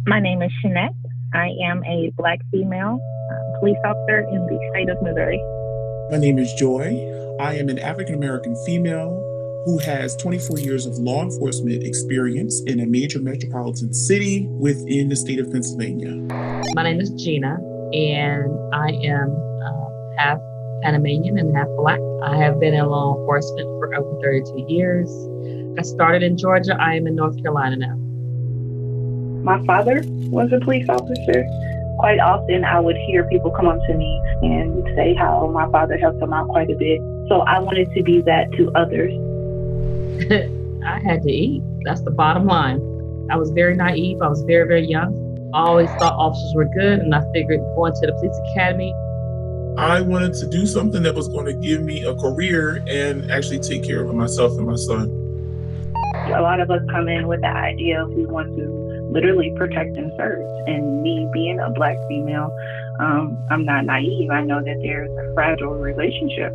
My name is Shanette. I am a Black female police officer in the state of Missouri. My name is Joy. I am an African American female who has 24 years of law enforcement experience in a major metropolitan city within the state of Pennsylvania. My name is Gina, and I am half Panamanian and half Black. I have been in law enforcement for over 32 years. I started in Georgia. I am in North Carolina now. My father was a police officer. Quite often I would hear people come up to me and say how my father helped them out quite a bit. So I wanted to be that to others. I had to eat. That's the bottom line. I was very naive. I was very, very young. I always thought officers were good, and I figured going to the police academy. I wanted to do something that was going to give me a career and actually take care of myself and my son. A lot of us come in with the idea of we want to literally protect and serve. And me being a Black female, I'm not naive. I know that there's a fragile relationship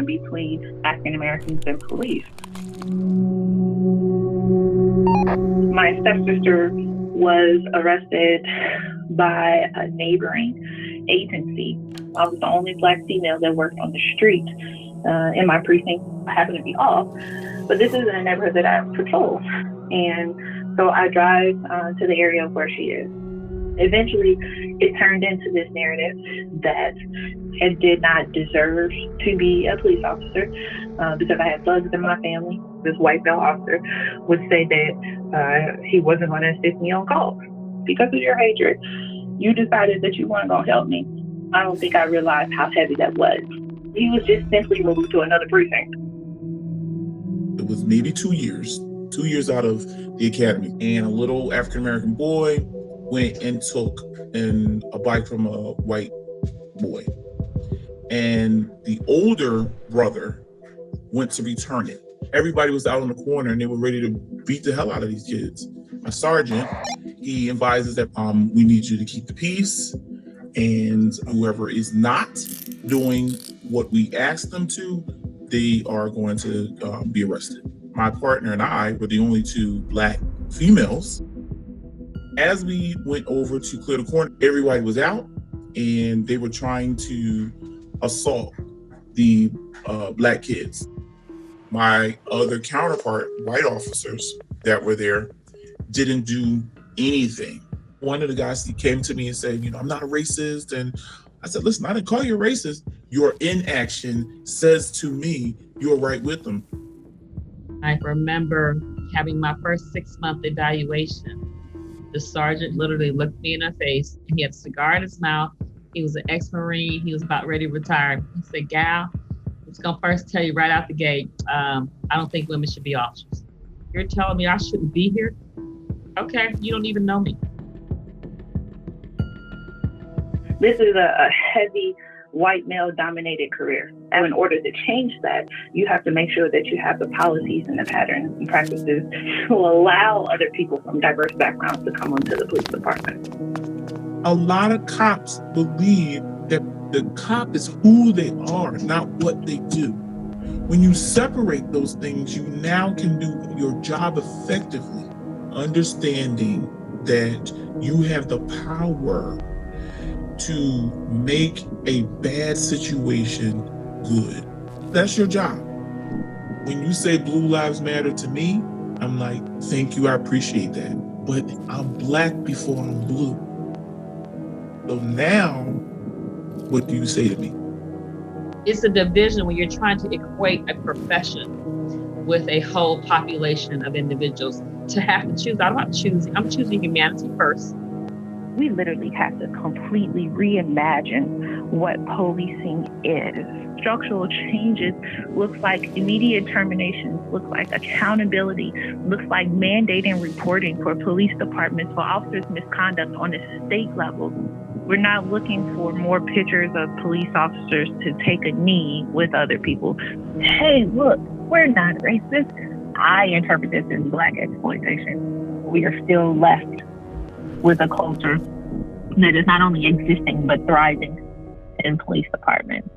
between African Americans and police. My stepsister was arrested by a neighboring agency. I was the only Black female that worked on the street in my precinct. I happened to be off, but this is a neighborhood that I patrol. And so I drive to the area of where she is. Eventually, it turned into this narrative that I did not deserve to be a police officer because I had thugs in my family. This white male officer would say that he wasn't going to assist me on calls because of your hatred. You decided that you weren't going to help me. I don't think I realized how heavy that was. He was just simply moved to another precinct. It was maybe 2 years out of the academy, and a little African-American boy went and took a bike from a white boy. And the older brother went to return it. Everybody was out on the corner and they were ready to beat the hell out of these kids. My sergeant, he advises that we need you to keep the peace, and whoever is not doing what we asked them to, they are going to be arrested. My partner and I were the only two Black females. As we went over to clear the corner, everybody was out and they were trying to assault the Black kids. My other counterpart, white officers that were there, didn't do anything. One of the guys, he came to me and said, I'm not a racist. And I said, listen, I didn't call you a racist. Your inaction says to me, you're right with them. I remember having my first 6-month evaluation. The sergeant literally looked me in the face, and he had a cigar in his mouth. He was an ex-Marine. He was about ready to retire. He said, Gal, I'm just gonna first tell you right out the gate, I don't think women should be officers. You're telling me I shouldn't be here? Okay, you don't even know me. This is a heavy white male dominated career. And in order to change that, you have to make sure that you have the policies and the patterns and practices to allow other people from diverse backgrounds to come into the police department. A lot of cops believe that the cop is who they are, not what they do. When you separate those things, you now can do your job effectively, understanding that you have the power to make a bad situation good. That's your job. When you say Blue Lives Matter to me, I'm like, thank you, I appreciate that. But I'm Black before I'm blue. So now, what do you say to me? It's a division when you're trying to equate a profession with a whole population of individuals to have to choose. I'm not choosing, I'm choosing humanity first. We literally have to completely reimagine what policing is. Structural changes looks like immediate terminations, looks like accountability, looks like mandating reporting for police departments for officers' misconduct on a state level. We're not looking for more pictures of police officers to take a knee with other people. Hey, look, we're not racist. I interpret this as Black exploitation. We are still left with a culture that is not only existing but thriving in police departments.